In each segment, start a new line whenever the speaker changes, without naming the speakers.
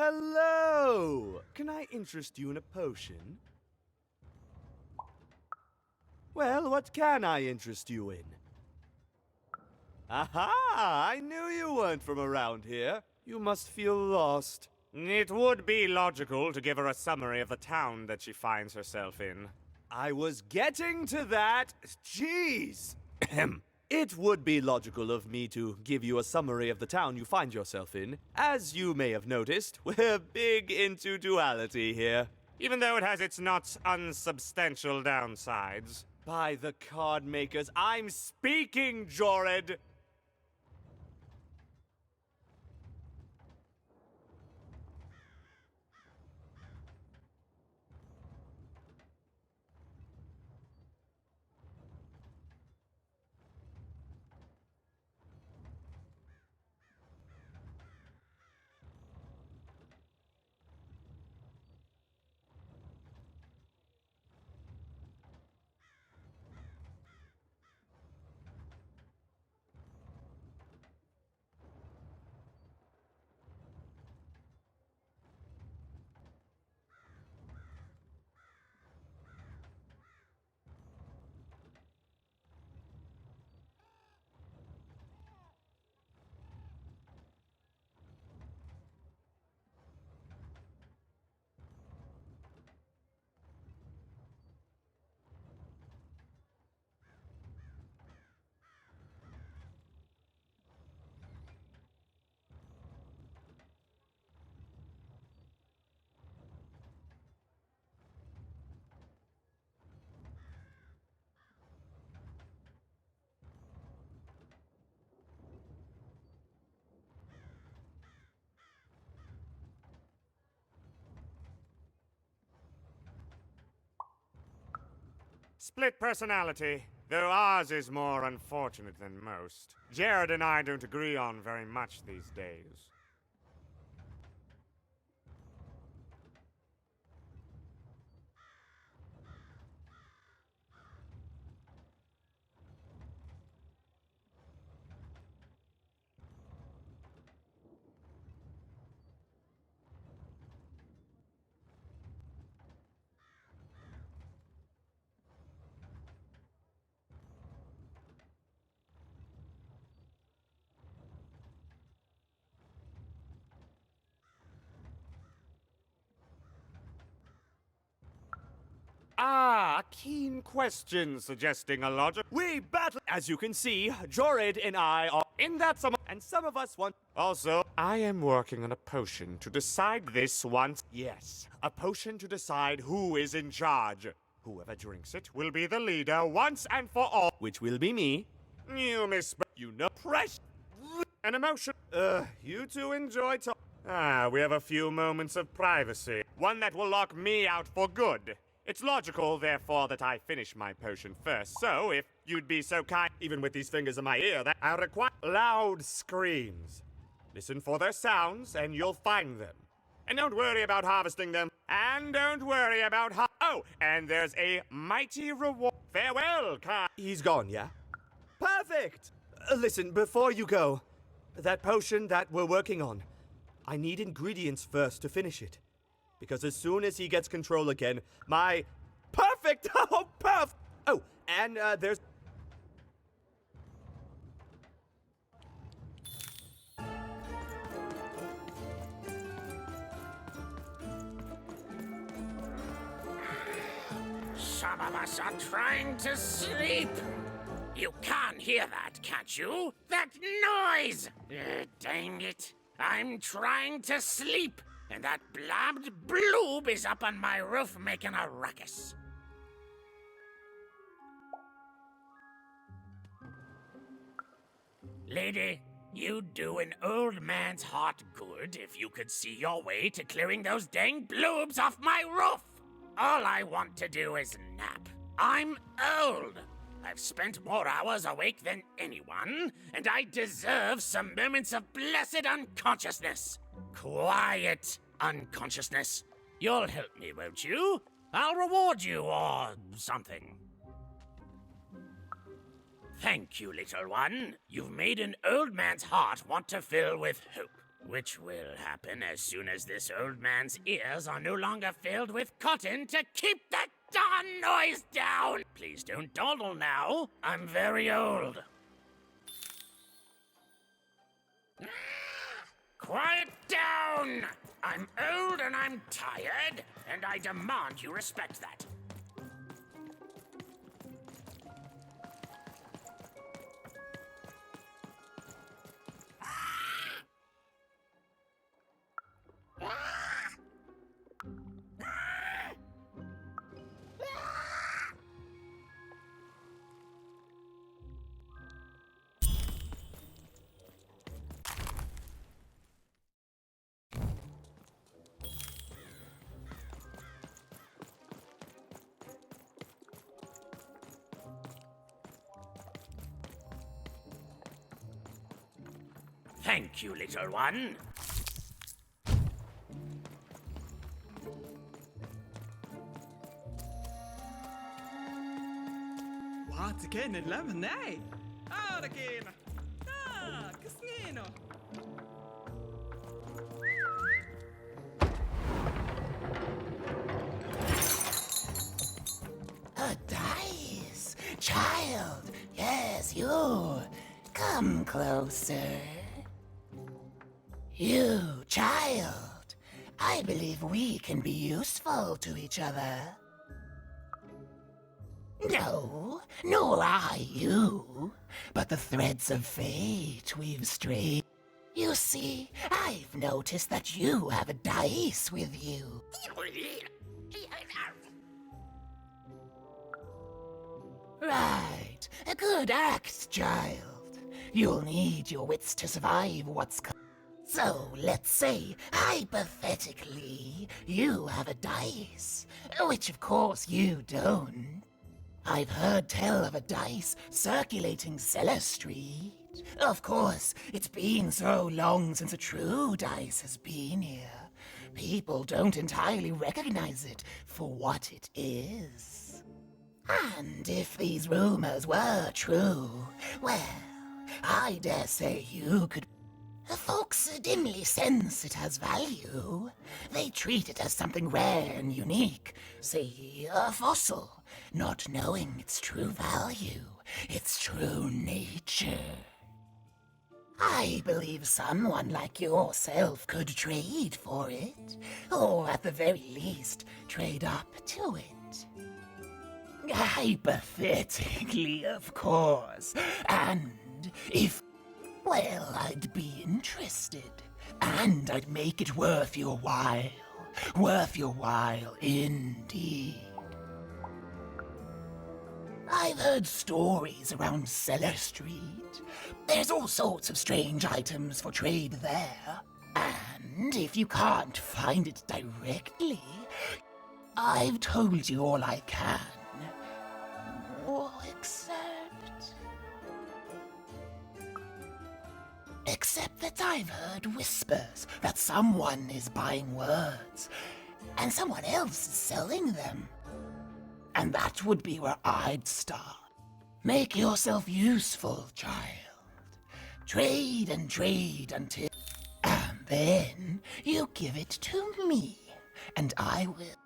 hello! Can I interest you in a potion? Well, what can I interest you in? Aha! I knew you weren't from around here. You must feel lost.
It would be logical to give her a summary of the town that she finds herself in.
I was getting to that. Jeez! It would be logical of me to give you a summary of the town you find yourself in. As you may have noticed, we're big into duality here.
Even though it has its not unsubstantial downsides.
By the card makers, I'm speaking, Jorid!
Split personality, though ours is more unfortunate than most. Jared and I don't agree on very much these days. Ah, a keen question suggesting a logic.
We battle! As you can see, Jorid and I are in that and some of us want.
Also, I am working on a potion to decide this once.
Yes, a potion to decide who is in charge.
Whoever drinks it will be the leader once and for all.
Which will be me.
You you know,
Press!
an emotion. You two enjoy talk. We have a few moments of privacy. One that will lock me out for good. It's logical, therefore, that I finish my potion first. So, if you'd be so kind, even with these fingers in my ear, that I require loud screams. Listen for their sounds, and you'll find them. And don't worry about harvesting them. And don't worry about oh, and there's a mighty reward. Farewell,
He's gone, yeah? Perfect! Listen, before you go, that potion that we're working on, I need ingredients first to finish it. Because as soon as he gets control again, my perfect, oh, and there's...
Some of us are trying to sleep. You can't hear that, can't you? That noise! Dang it. I'm trying to sleep, and that blabbed Bloob is up on my roof making a ruckus. Lady, you'd do an old man's heart good if you could see your way to clearing those dang Bloobs off my roof. All I want to do is nap. I'm old. I've spent more hours awake than anyone, and I deserve some moments of blessed unconsciousness. Quiet unconsciousness. You'll help me, won't you? I'll reward you or something. Thank you, little one. You've made an old man's heart want to fill with hope. Which will happen as soon as this old man's ears are no longer filled with cotton to keep that darn noise down! Please don't dawdle now. I'm very old. Quiet down! I'm old and I'm tired, and I demand you respect that. Thank you, little one.
Wat kan het leven? Nee. Ah, dat kan. Ah, casino.
A dice! Child! Yes, you! Come closer. You, child! I believe we can be useful to each other. No, nor I you, but the threads of fate we've strayed. You see, I've noticed that you have a dice with you. Right, a good act, child. You'll need your wits to survive what's coming. So, let's say, hypothetically, you have a dice, which of course you don't. I've heard tell of a dice circulating Cellar Street. Of course, it's been so long since a true dice has been here. People don't entirely recognize it for what it is. And if these rumors were true, well, I dare say you could. Folks dimly sense it has value. They treat it as something rare and unique, say a fossil, not knowing its true value, its true nature. I believe someone like yourself could trade for it, or at the very least, trade up to it. Hypothetically, of course, and if well, I'd be interested, and I'd make it worth your while. Worth your while, indeed. I've heard stories around Cellar Street. There's all sorts of strange items for trade there. And if you can't find it directly, I've told you all I can. Except that I've heard whispers that someone is buying words, and someone else is selling them. And that would be where I'd start. Make yourself useful, child. Trade and trade until... And then you give it to me, and I will...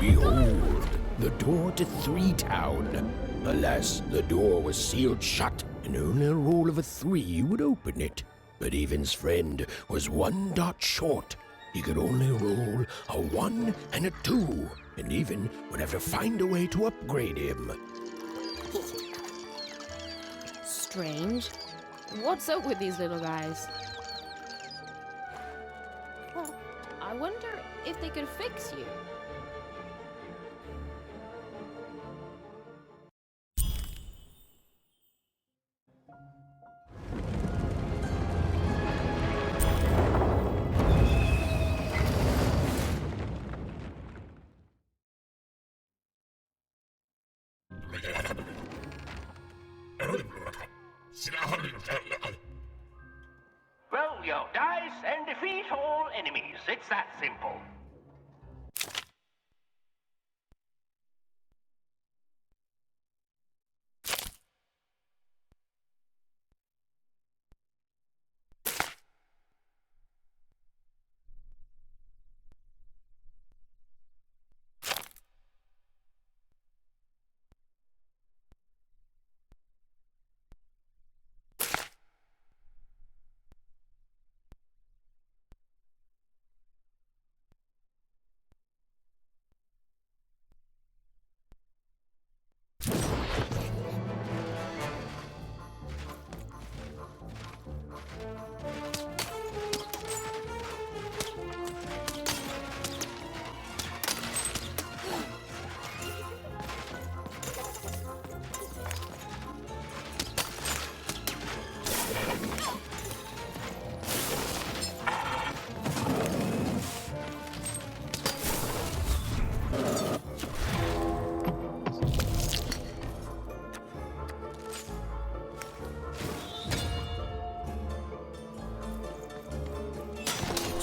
Behold, the door to Three Town. Alas, the door was sealed shut, and only a roll of a 3 would open it. But Evan's friend was 1 dot short. He could only roll a 1 and a 2, and Evan would have to find a way to upgrade him.
Strange. What's up with these little guys? Well, I wonder if they could fix you.
Roll your dice and defeat all enemies. It's that simple.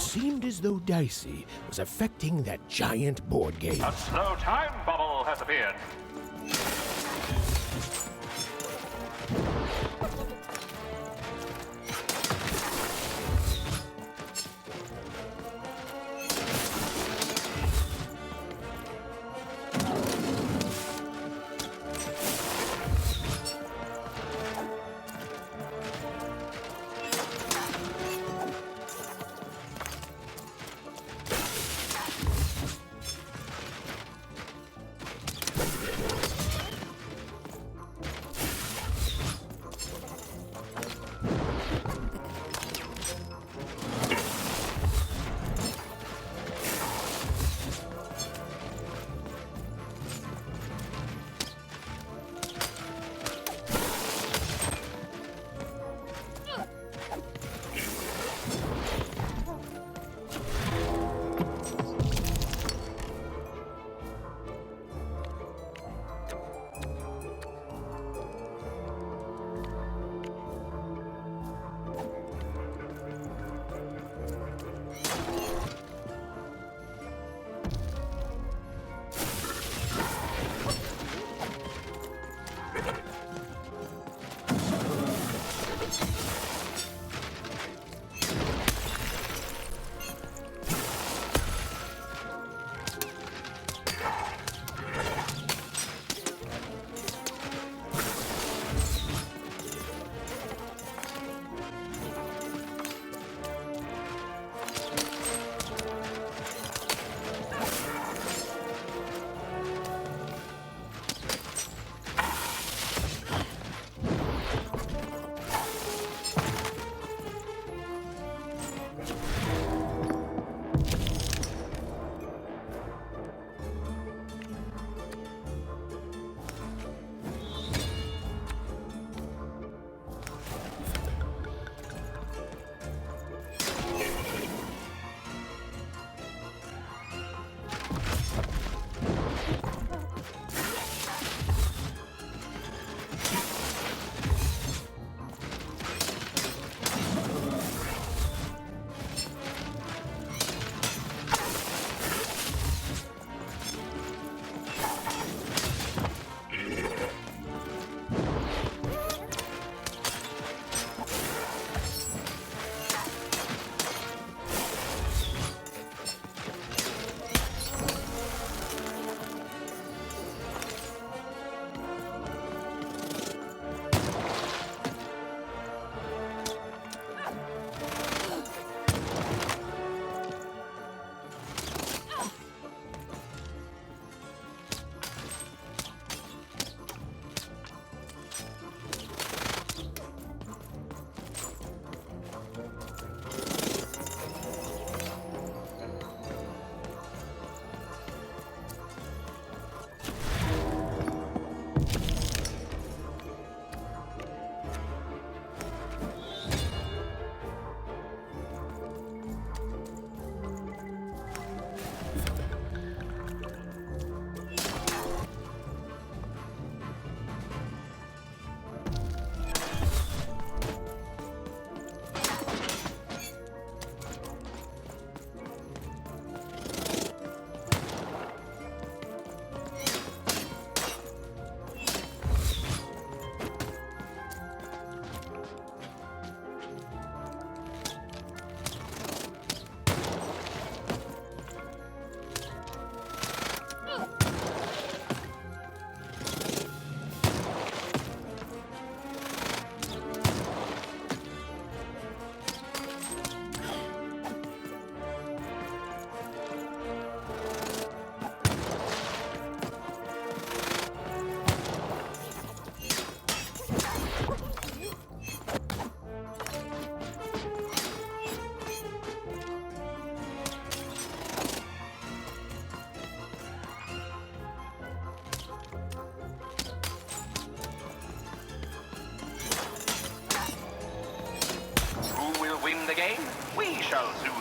It seemed as though Dicey was affecting that giant board game.
A slow time bubble has appeared.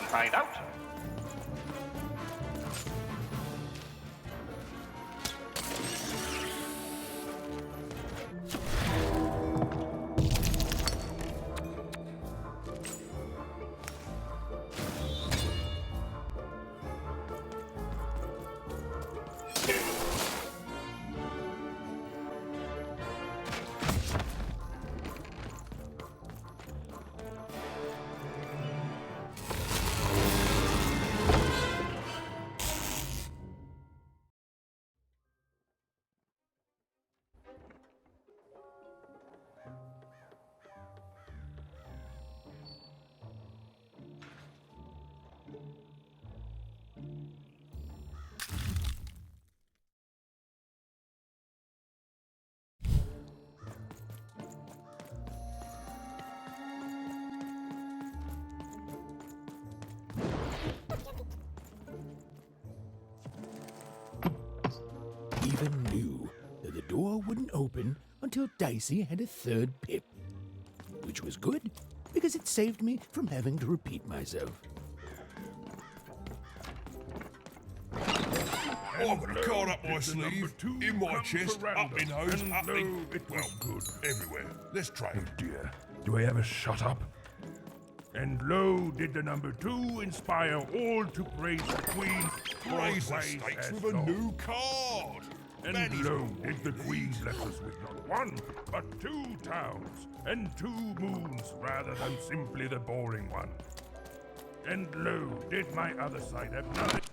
find out.
Even knew that the door wouldn't open until Dicey had a third pip. Which was good, because it saved me from having to repeat myself.
I've got a card up my sleeve, in my chest, up my nose, up my... Well, good, everywhere. Let's trade.
Dear, do I ever shut up? And lo, did the number 2 inspire all to praise the Queen.
Raise the
always
stakes
as
with a
long.
new card.
And
That is
lo, did the Queen bless us with not 1, but 2 towns, and 2 moons rather than simply the boring one. And lo, did my other side have knowledge?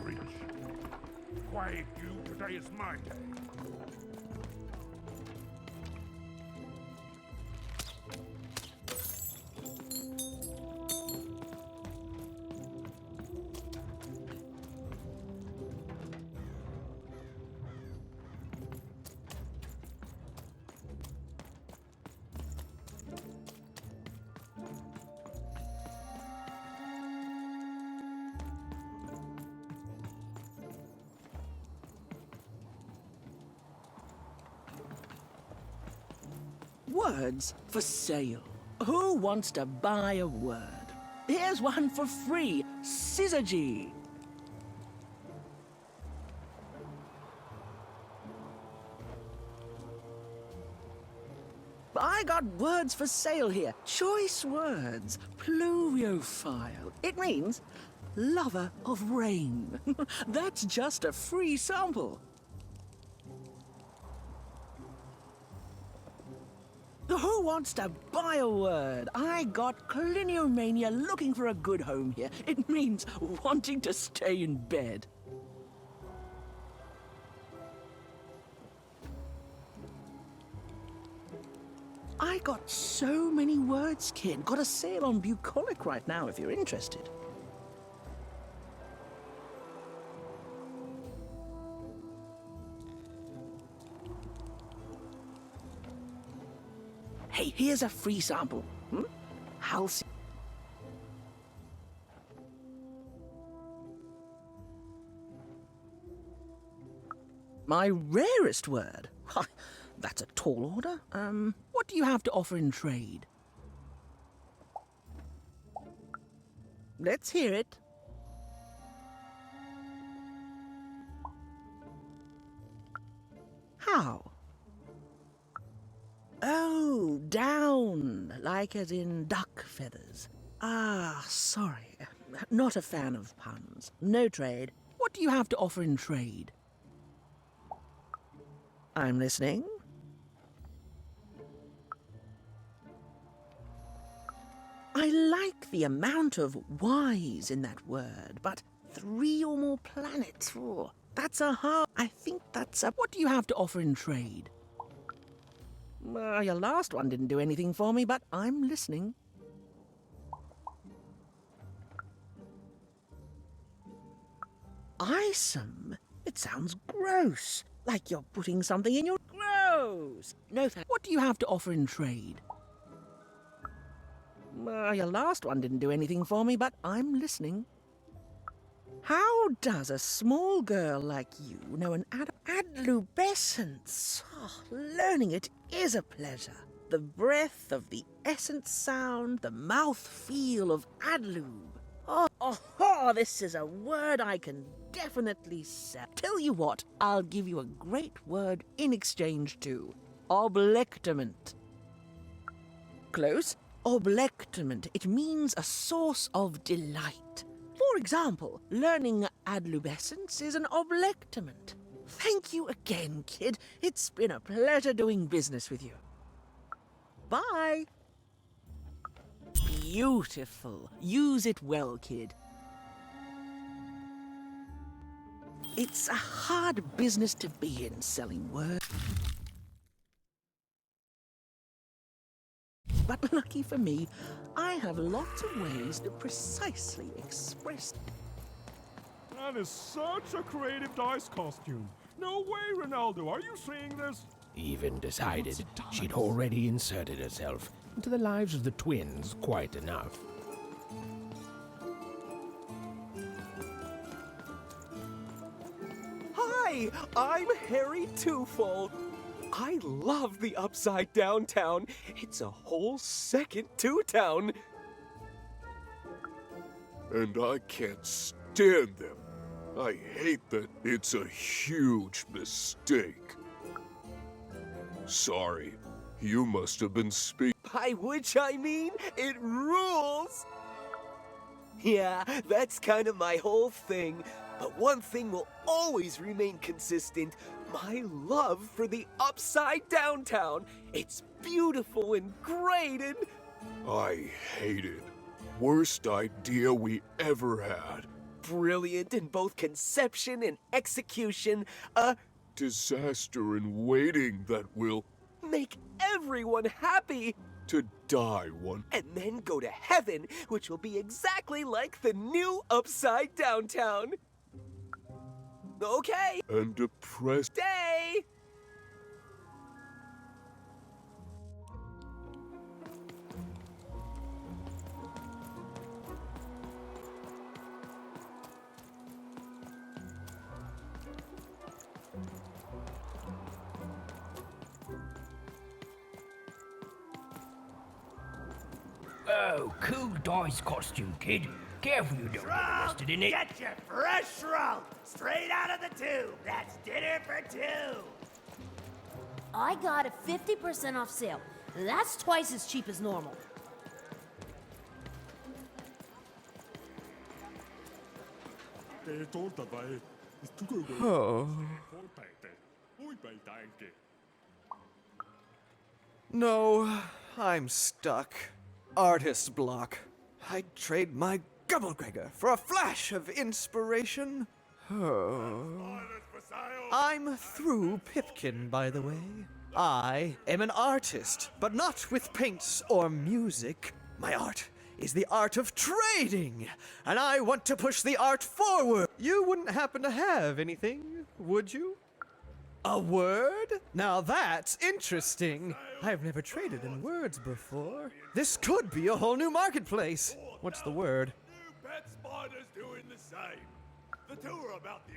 Rich. Quiet you, today is my day.
Words for sale. Who wants to buy a word? Here's one for free. Syzygy. I got words for sale here. Choice words. Pluviophile. It means lover of rain. That's just a free sample. Who wants to buy a word? I got cliniomania looking for a good home here. It means wanting to stay in bed. I got so many words, kid. Got a sale on bucolic right now if you're interested. Hey, here's a free sample. Halcyon. My rarest word? Why, that's a tall order. What do you have to offer in trade? Let's hear it. How? Oh, down, like as in duck feathers. Ah, sorry. Not a fan of puns. No trade. What do you have to offer in trade? I'm listening. I like the amount of Y's in that word, but 3 or more planets. Oh, that's a hard... I think that's a... What do you have to offer in trade? Your last one didn't do anything for me, but I'm listening. Isom? It sounds gross. Like you're putting something in your... Gross! No thanks. What do you have to offer in trade? Your last one didn't do anything for me, but I'm listening. How does a small girl like you know an adlubescence? Oh, learning it is a pleasure. The breath of the essence sound, the mouth feel of adlub. Oh, this is a word I can definitely sell. Tell you what, I'll give you a great word in exchange too. Oblectament. Close. Oblectament. It means a source of delight. For example, learning adlubescence is an oblectament. Thank you again, kid. It's been a pleasure doing business with you. Bye. Beautiful. Use it well, kid. It's a hard business to be in, selling words. But lucky for me, I have lots of ways to precisely express it.
That is such a creative dice costume. No way, Ronaldo. Are you seeing this?
Even decided she'd already inserted herself into the lives of the twins quite enough.
Hi, I'm Harry Twofold. I love the Upside Down Town. It's a whole second Two-Town.
And I can't stand them. I hate that it's a huge mistake. Sorry, you must have been speaking.
By which I mean, it rules! Yeah, that's kind of my whole thing. But one thing will always remain consistent. My love for the Upside Down Town. It's beautiful and great and...
I hate it. Worst idea we ever had.
Brilliant in both conception and execution. A
disaster in waiting that will
make everyone happy.
To die one.
And then go to heaven, which will be exactly like the new Upside Down Town. Okay.
And depressed.
Stay.
Oh, cool dice costume, kid. Careful you don't get arrested in it.
Get your fresh roll straight out of the tube. That's dinner for 2.
I got a 50% off sale. That's twice as cheap as normal.
Oh. No, I'm stuck. Artist block. I'd trade my Gubblegregor for a flash of inspiration. Oh. I'm through Pipkin, by the way. I am an artist, but not with paints or music. My art is the art of trading, and I want to push the art forward. You wouldn't happen to have anything, would you? A word? Now that's interesting. I've never traded in words before. This could be a whole new marketplace. What's the word?
Pet Spider's doing the same. The two are about the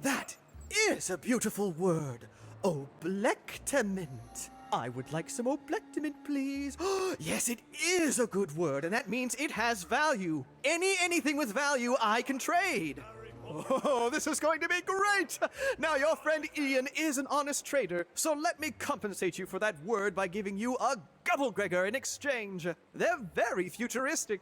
That
is a beautiful word. Oblectament. I would like some oblectament, please. Yes, it is a good word, and that means it has value. Anything with value I can trade. Oh, this is going to be great! Now, your friend Ian is an honest trader, so let me compensate you for that word by giving you a Gubblegregor in exchange. They're very futuristic.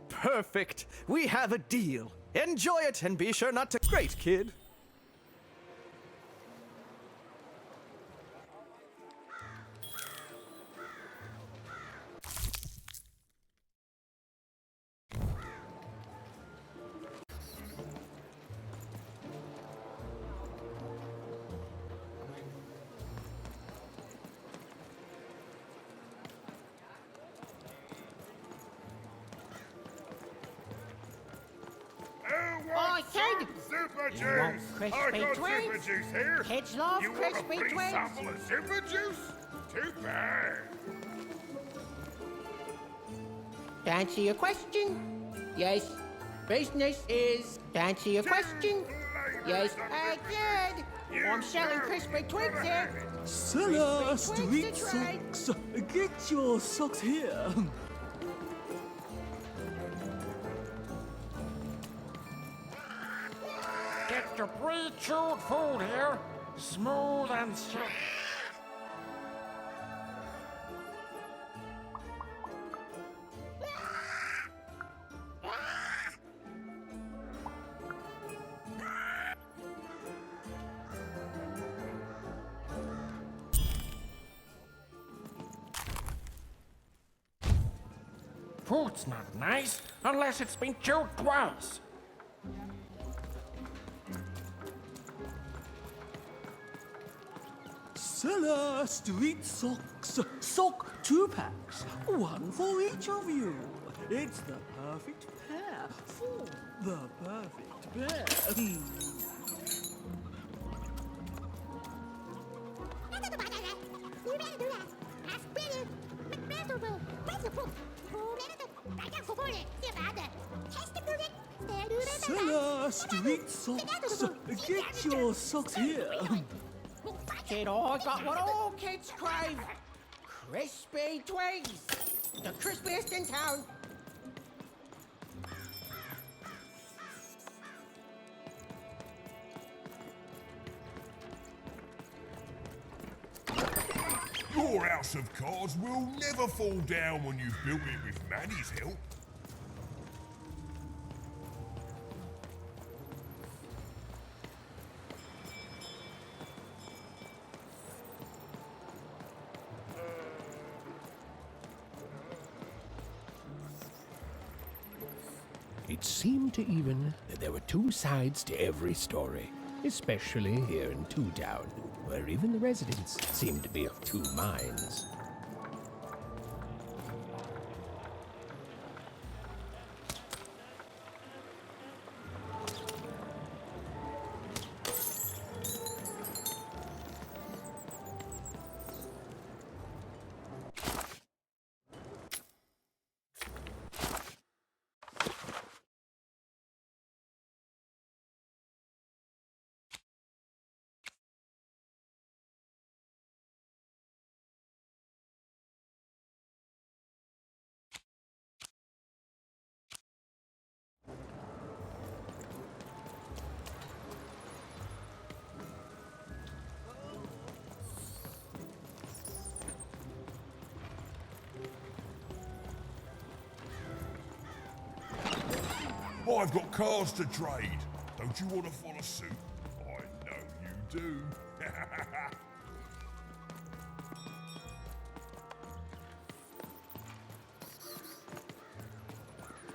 Perfect. We have a deal. Enjoy it and be sure not to... Great, kid.
I said super juice.
You want crispy
I got
twins?
super juice here.
Kids love
you
crispy
want a free
twins.
sample of super juice? Too bad.
To answer your question, yes. Business is. To answer your question, yes. Good. I'm selling crispy twins here.
Seller,
Crispy
street
twins to trade.
socks. Get your socks here.
Get your pre-chewed food here, smooth and silky. Food's not nice unless it's been chewed twice.
Seller, street socks. Sock 2-packs. One for each of you. It's the perfect pair for the perfect pair. Seller, street socks. Get your socks here.
Kid, I got what all kids crave. Crispy Twigs. The crispiest in town.
Your house of cards will never fall down when you've built it with Manny's help.
It seemed to even that there were two sides to every story, especially here in Two Town, where even the residents seemed to be of two minds.
I've got cars to trade. Don't you want to follow suit? I know you do.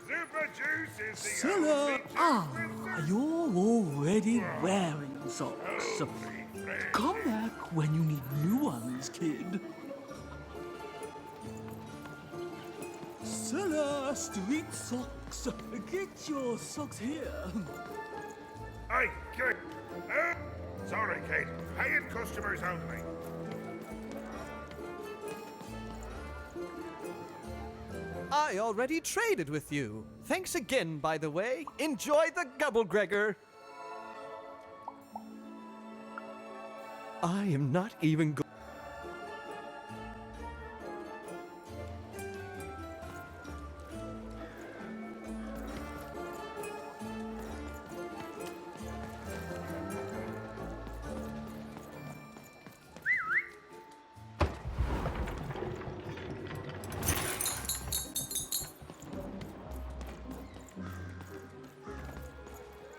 Super Juice is the
Silla, you're already wearing socks. Come back when you need new ones, kid. Silla, street socks. Get your socks here.
Hey, kid. Sorry, kid. Paying customers only.
I already traded with you. Thanks again, by the way. Enjoy the Gubblegregor. I am not even going.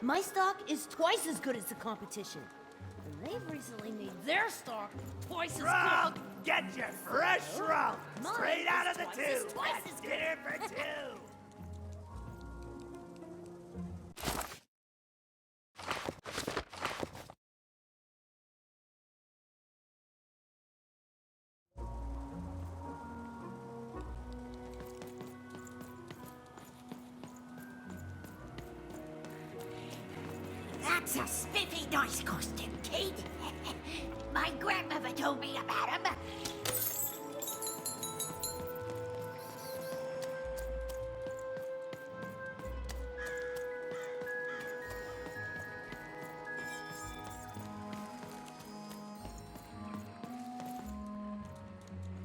My stock is twice as good as the competition. And they've recently made their stock twice as good.
Get your fresh roll!
Mine
Straight out
is
of the
twice as-
tube!
twice
That's
as good.
dinner for two!
That's a spiffy nice costume, kid. My grandmother told me about him.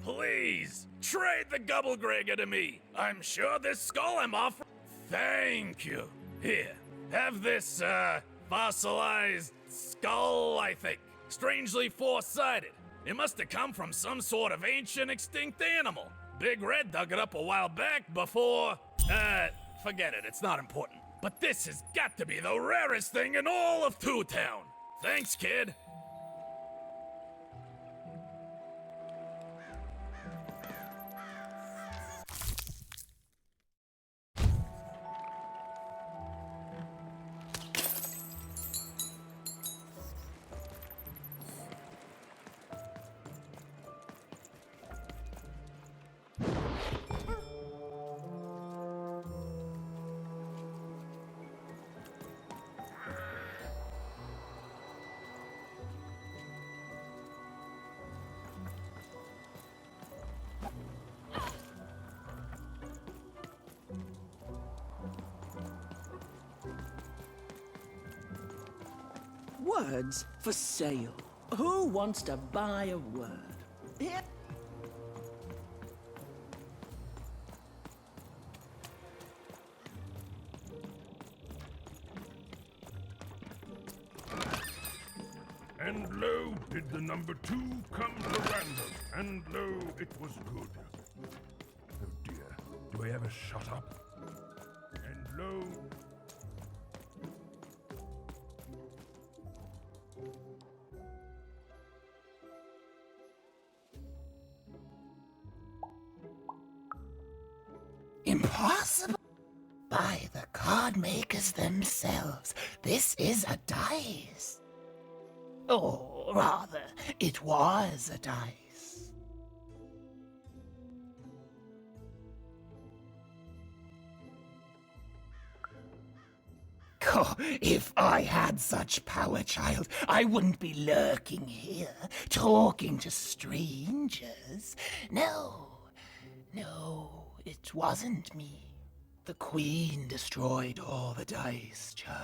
Please, trade the Gubblegregor to me. I'm sure this skull I'm offering. Thank you. Here, have this, fossilized skull, I think. Strangely four-sided. It must have come from some sort of ancient extinct animal. Big Red dug it up a while back before... forget it, it's not important. But this has got to be the rarest thing in all of Two Town. Thanks, kid.
Words for sale. Who wants to buy a word? Here.
And lo, did the number 2 come to random, and lo, it was good. Oh dear, do I ever shut up? And lo...
Impossible! By the card makers themselves, this is a dice. Or rather, it was a dice. Oh, if I had such power, child, I wouldn't be lurking here, talking to strangers. No, it wasn't me. The Queen destroyed all the dice, child.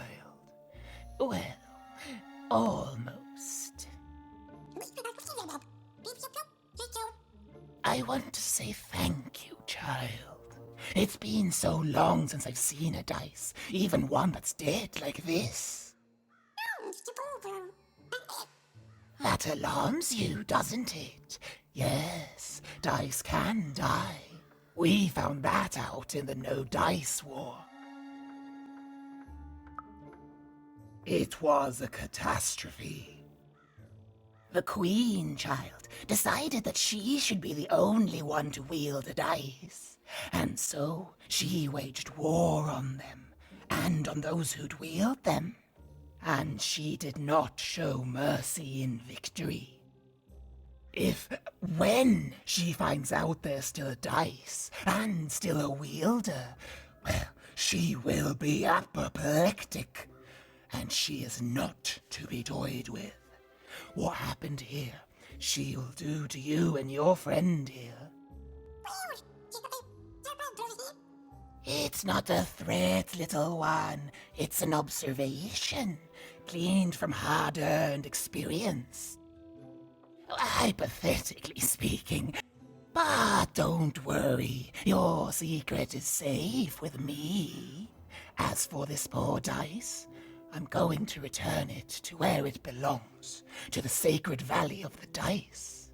Well, almost. I want to say thank you, child. It's been so long since I've seen a dice, even one that's dead like this. That alarms you, doesn't it? Yes, dice can die. We found that out in the No Dice War. It was a catastrophe. The Queen Child decided that she should be the only one to wield a dice, and so she waged war on them, and on those who'd wield them. And she did not show mercy in victory. When she finds out there's still a dice, and still a wielder, well, she will be apoplectic, and she is not to be toyed with. What happened here, she'll do to you and your friend here. It's not a threat, little one. It's an observation, gleaned from hard-earned experience. Hypothetically speaking. But don't worry, your secret is safe with me. As for this poor dice, I'm going to return it to where it belongs, to the sacred valley of the dice.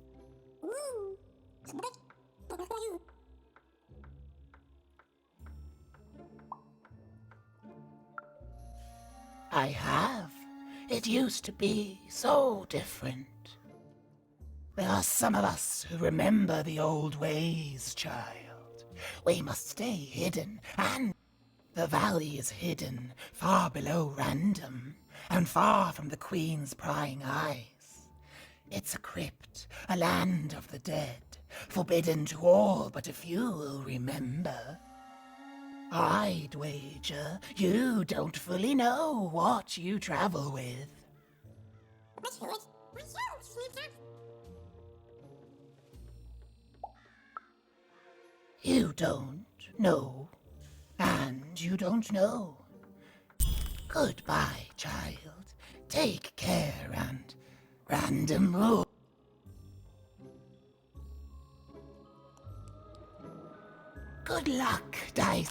I have. It used to be so different. There are some of us who remember the old ways, child. We must stay hidden, and the valley is hidden far below random, and far from the Queen's prying eyes. It's a crypt, a land of the dead, forbidden to all but a few will remember. I'd wager you don't fully know what you travel with. You don't know, and you don't know. Goodbye, child. Take care, and random rule. Good luck, dice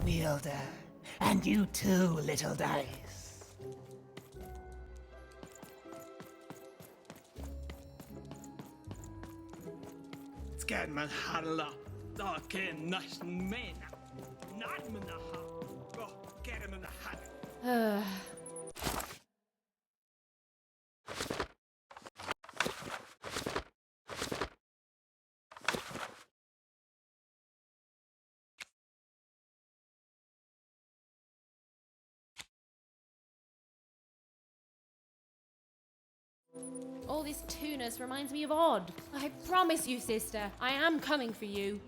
wielder, and you too, little dice.
Ska man handla? Okay, nice man. Not in the hat. Oh, get him in the hat.
All this tunus reminds me of Odd. I promise you, sister, I am coming for you.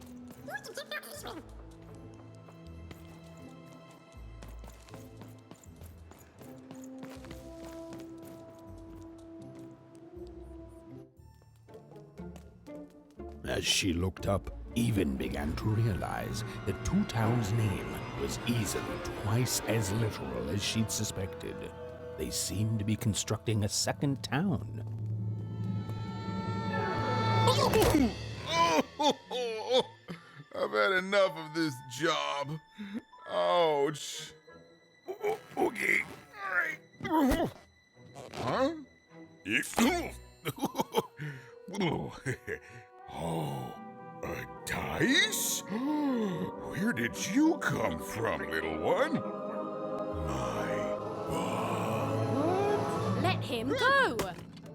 As she looked up, Even began to realize that Two Town's name was easily twice as literal as she'd suspected. They seemed to be constructing a second town.
I've had enough of this job. Ouch. Okay. All right. Huh? Oh, a dice? Where did you come from, little one?
Let him go!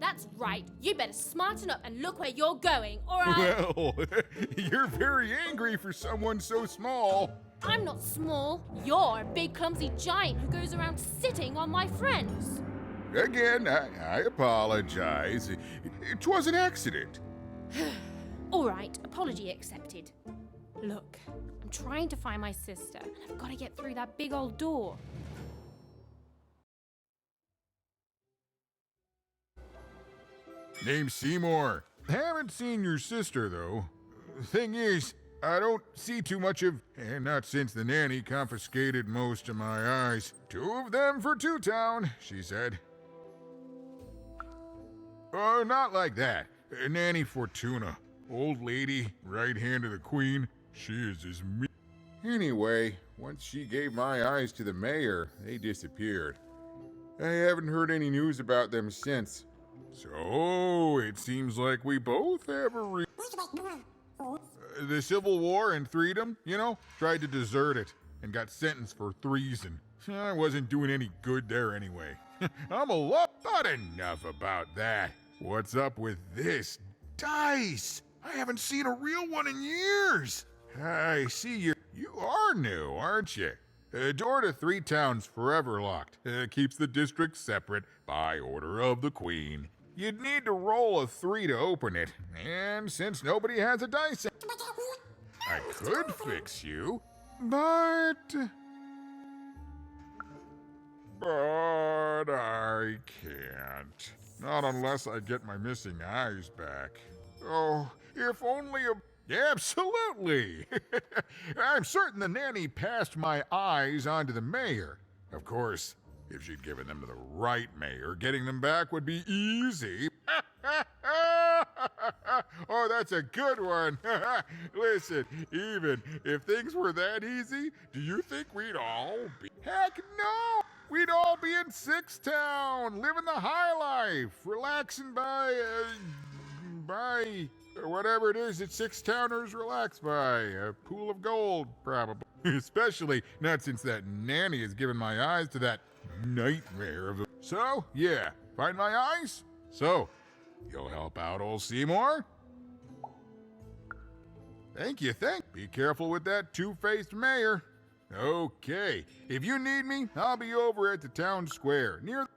That's right. You better smarten up and look where you're going, or I...
Well, you're very angry for someone so small.
I'm not small. You're a big clumsy giant who goes around sitting on my friends.
Again, I apologize. It was an accident.
All right, apology accepted. Look, I'm trying to find my sister, and I've got to get through that big old door.
Name's Seymour. Haven't seen your sister, though. Thing is, I don't see too much of, and not since the nanny confiscated most of my eyes. 2 of them for Two Town, she said. Oh, not like that. Nanny Fortuna. Old lady, right hand of the Queen. She is as me. Anyway, once she gave my eyes to the mayor, they disappeared. I haven't heard any news about them since. So, it seems like we both have a the Civil War and freedom, you know, tried to desert it and got sentenced for treason. I wasn't doing any good there anyway. I'm a lot, but enough about that. What's up with this dice? I haven't seen a real one in years. I see you are new, aren't you? Door to 3 towns forever locked. Keeps the district separate by order of the Queen. You'd need to roll a 3 to open it, and since nobody has a dice, I could fix you, but I can't. Not unless I get my missing eyes back. Oh, if only a... Absolutely! I'm certain the nanny passed my eyes on to the mayor. Of course, if she'd given them to the right mayor, getting them back would be easy. Oh, that's a good one. Listen, even if things were that easy, do you think we'd all be... Heck no! We'd all be in Six Town, living the high life, relaxing by whatever it is that Six-Towners relax by. A pool of gold, probably. Especially not since that nanny has given my eyes to that nightmare of a... So, yeah, find my eyes? So, you'll help out old Seymour? Thank you. Be careful with that two-faced mayor. Okay, if you need me, I'll be over at the town square, near...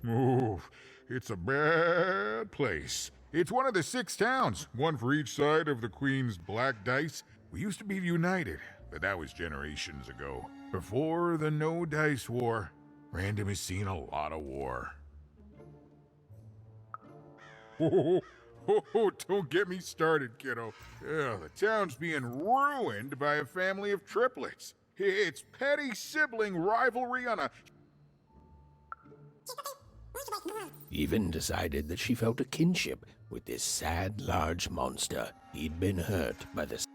Oh, it's a bad place. It's one of the 6 towns, one for each side of the Queen's black dice. We used to be united, but that was generations ago. Before the No Dice War, Random has seen a lot of war. Oh, don't get me started, kiddo. The town's being ruined by a family of triplets. It's petty sibling rivalry on a...
Even decided that she felt a kinship with this sad, large monster. He'd been hurt by the...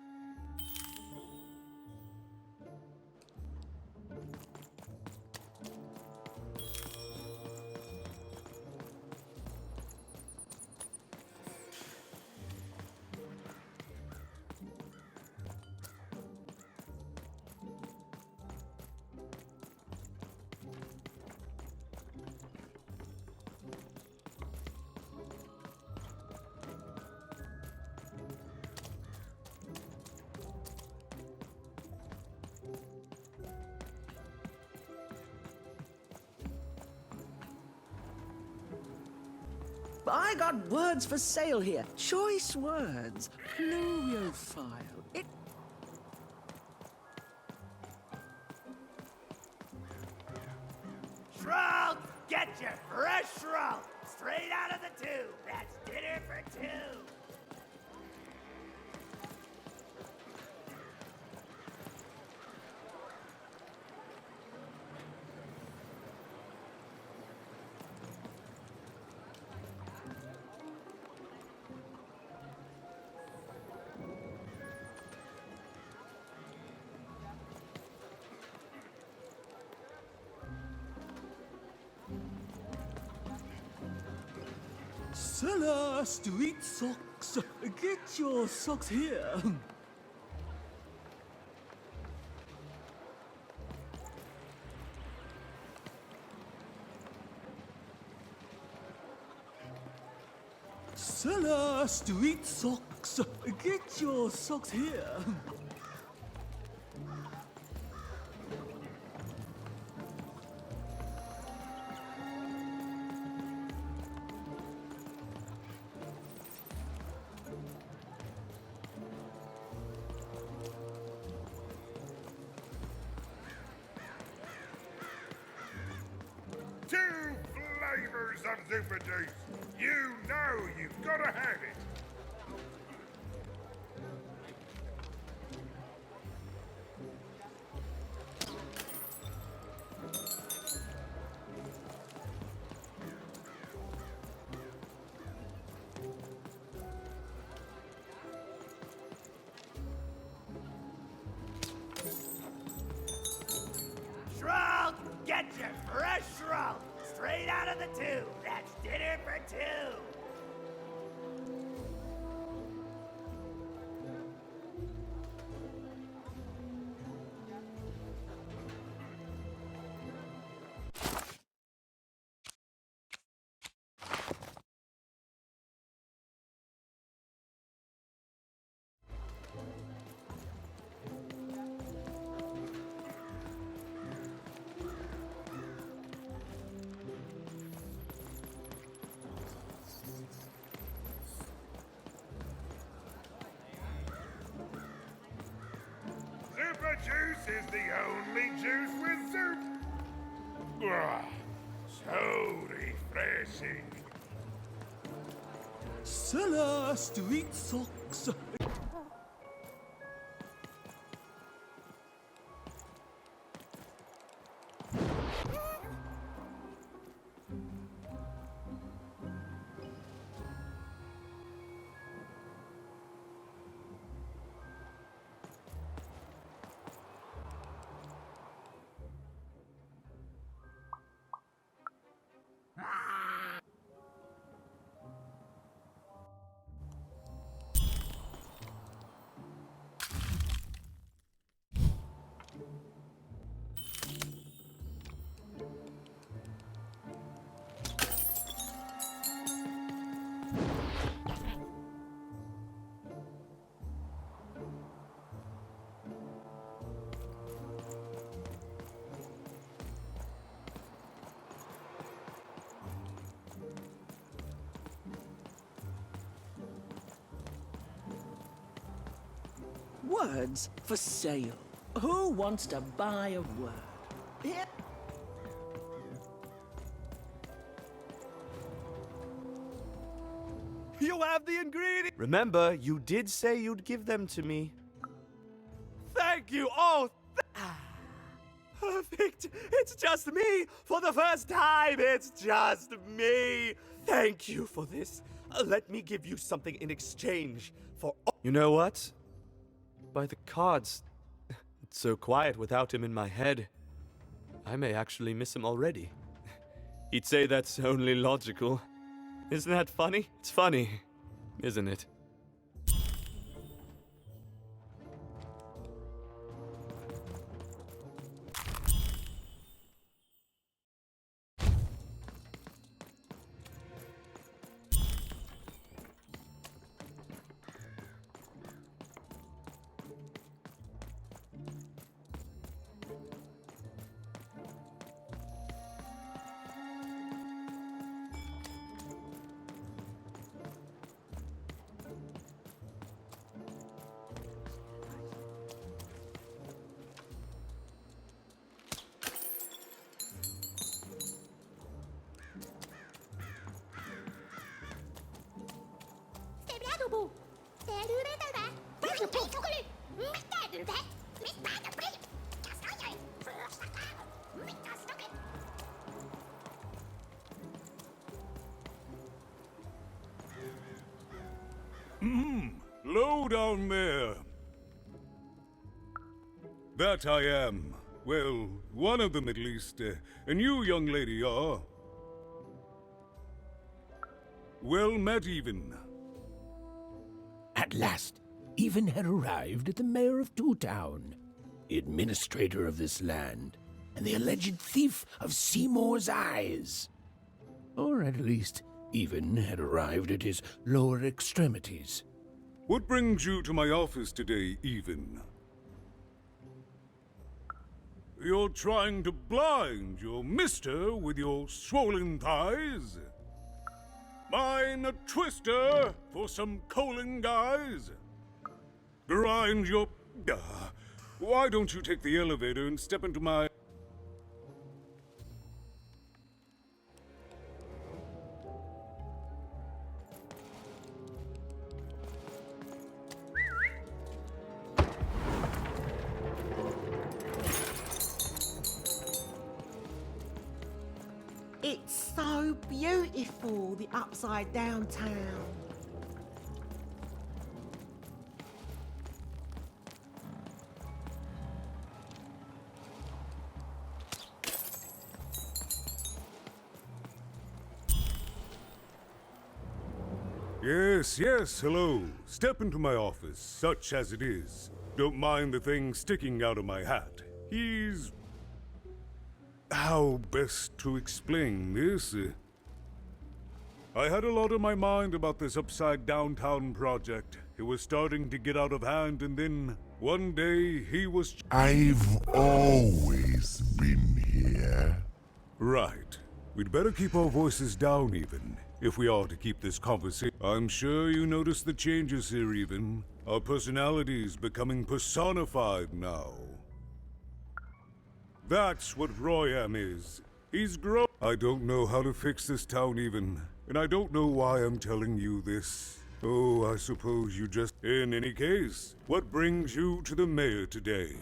I got words for sale here. Choice words. Pluriophile. It...
Shroud! Get your fresh shroud! Straight out of the tube! That's dinner for 2!
Seller, street socks. Get your socks here. Seller, street socks. Get your socks here.
Two flavors of Super Juice. You know you've got to have it.
Shroud! Get your fresh shroud! Straight out of the tube! That's dinner for 2!
is the only juice with soup. Ah, so refreshing.
Cellar street socks.
Words for sale. Who wants to buy a word? Here.
You have the ingredients! Remember, you did say you'd give them to me. Thank you! Oh, perfect! It's just me! For the first time, it's just me! Thank you for this. Let me give you something in exchange for... You know what? By the cards, it's so quiet without him in my head. I may actually miss him already. He'd say that's only logical. Isn't that funny? It's funny, isn't it?
Low down there. That I am. Well, one of them at least. And you, young lady, are... Well met, Even.
At last, Even had arrived at the mayor of Two Town, the administrator of this land, and the alleged thief of Seymour's eyes. Or at least, Even had arrived at his lower extremities.
What brings you to my office today, Even? You're trying to blind your mister with your swollen thighs? Mine a twister for some colon guys? Grind your... why don't you take the elevator and step into my...
It's so beautiful, the upside down town.
Yes, hello. Step into my office, such as it is. Don't mind the thing sticking out of my hat. He's... how best to explain this? I had a lot on my mind about this upside downtown project. It was starting to get out of hand, and then one day he was...
I've always been here.
Right. We'd better keep our voices down, Even, if we are to keep this conversation. I'm sure you noticed the changes here, Even. Our personalities becoming personified now. That's what Royam is. He's grown. I don't know how to fix this town even, and I don't know why I'm telling you this. Oh, I suppose you just... In any case, what brings you to the mayor today?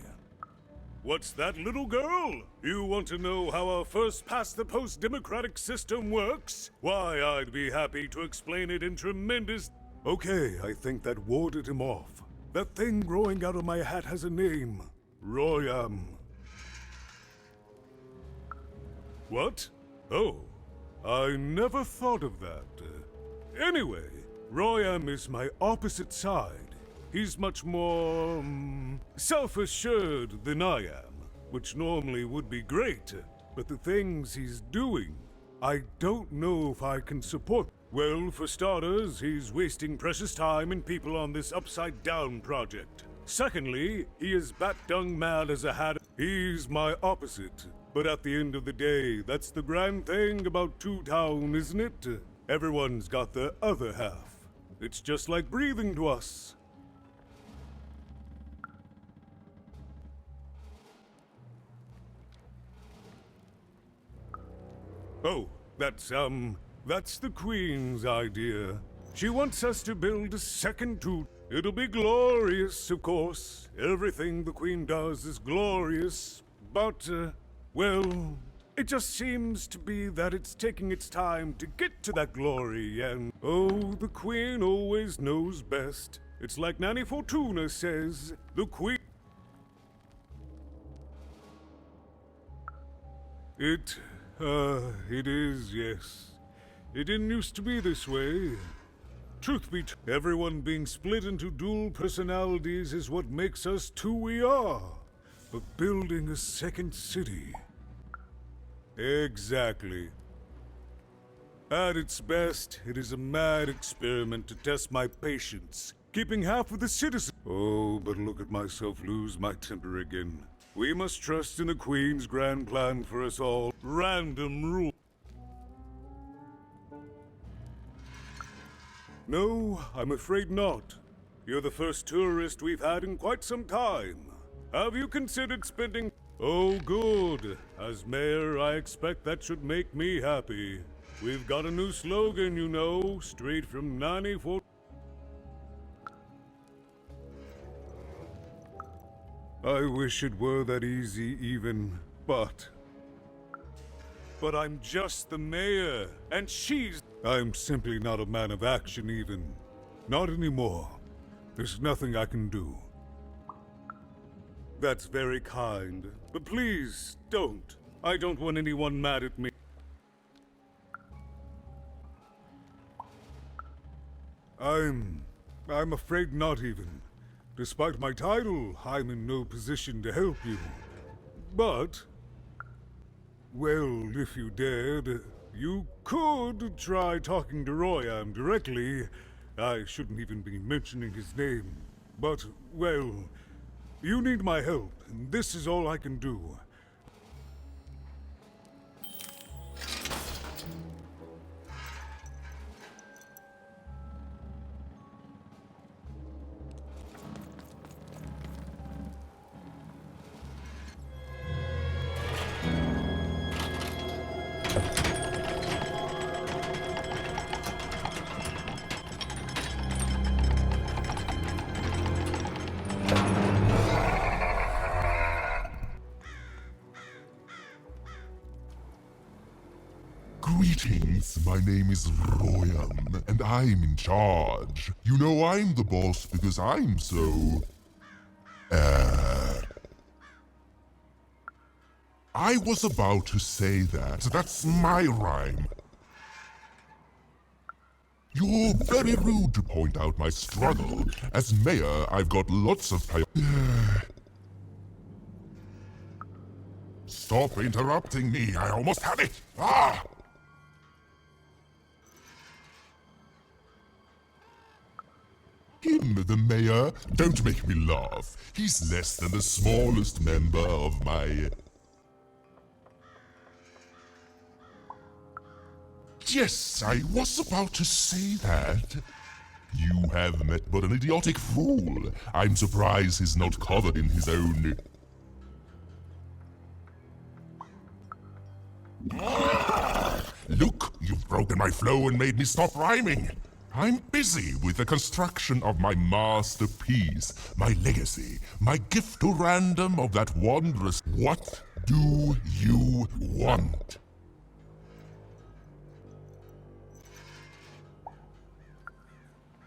What's that, little girl? You want to know how our first-past-the-post democratic system works? Why, I'd be happy to explain it in tremendous... Okay, I think that warded him off. That thing growing out of my hat has a name. Royam. What? Oh, I never thought of that. Anyway, Royam is my opposite side. He's much more, self-assured than I am, which normally would be great, but the things he's doing, I don't know if I can support. Well, for starters, he's wasting precious time and people on this upside-down project. Secondly, he is bat-dung mad as a hat. He's my opposite. But at the end of the day, that's the grand thing about Two Town, isn't it? Everyone's got their other half. It's just like breathing to us. Oh, that's the Queen's idea. She wants us to build a second Two. It'll be glorious, of course. Everything the Queen does is glorious, but, well, it just seems to be that it's taking its time to get to that glory, and, oh, the Queen always knows best. It's like Nanny Fortuna says, the Queen... It is, yes. It didn't used to be this way. Truth be told, everyone being split into dual personalities is what makes us who we are. But building a second city... Exactly. At its best, it is a mad experiment to test my patience, keeping half of the citizens... Oh, but look at myself lose my temper again. We must trust in the Queen's grand plan for us all. Random rule. No, I'm afraid not. You're the first tourist we've had in quite some time. Have you considered spending... Oh, good. As mayor, I expect that should make me happy. We've got a new slogan, you know, straight from 94... I wish it were that easy even, but I'm just the mayor, and she's... I'm simply not a man of action even. Not anymore. There's nothing I can do. That's very kind, but please, don't. I don't want anyone mad at me. I'm afraid not even. Despite my title, I'm in no position to help you. But, well, if you dared, you could try talking to Royam directly. I shouldn't even be mentioning his name. But, well, you need my help, and this is all I can do.
Greetings, my name is Royam, and I'm in charge. You know I'm the boss because I'm so... I was about to say that. That's my rhyme. You're very rude to point out my struggle. As mayor, I've got lots of Stop interrupting me. I almost had it. Ah! Him, the mayor? Don't make me laugh. He's less than the smallest member of my... Yes, I was about to say that. You have met but an idiotic fool. I'm surprised he's not covered in his own... Look, you've broken my flow and made me stop rhyming. I'm busy with the construction of my masterpiece, my legacy, my gift to random of that wondrous. What do you want?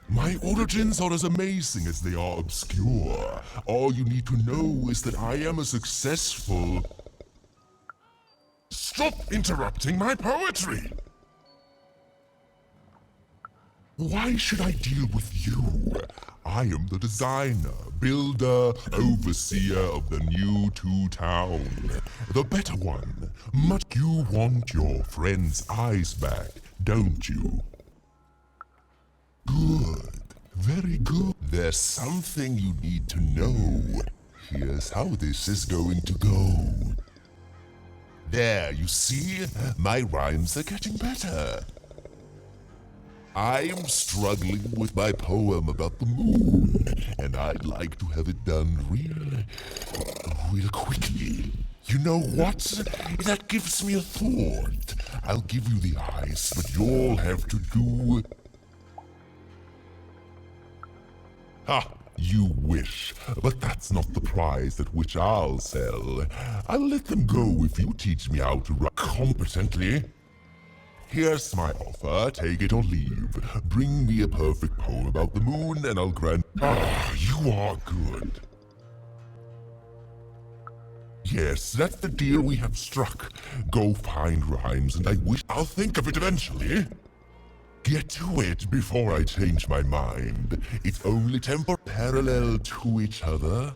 My origins are as amazing as they are obscure. All you need to know is that I am a successful... Stop interrupting my poetry! Why should I deal with you? I am the designer, builder, overseer of the new town. The better one. But you want your friend's eyes back, don't you? Good. Very good. There's something you need to know. Here's how this is going to go. There, you see? My rhymes are getting better. I'm struggling with my poem about the moon, and I'd like to have it done real quickly. You know what? That gives me a thought. I'll give you the eyes, but you'll have to do... Ha! You wish, but that's not the prize at which I'll sell. I'll let them go if you teach me how to write competently. Here's my offer, take it or leave. Bring me a perfect poem about the moon and I'll grant... Ah, you are good. Yes, that's the deal we have struck. Go find rhymes and I wish... I'll think of it eventually. Get to it before I change my mind. It's only parallel to each other.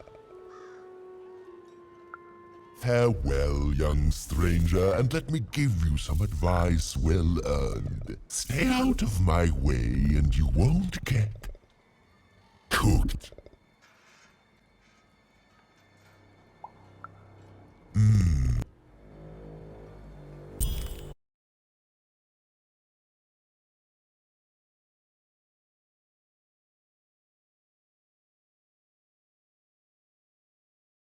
Farewell, young stranger, and let me give you some advice well earned. Stay out of my way and you won't get cooked.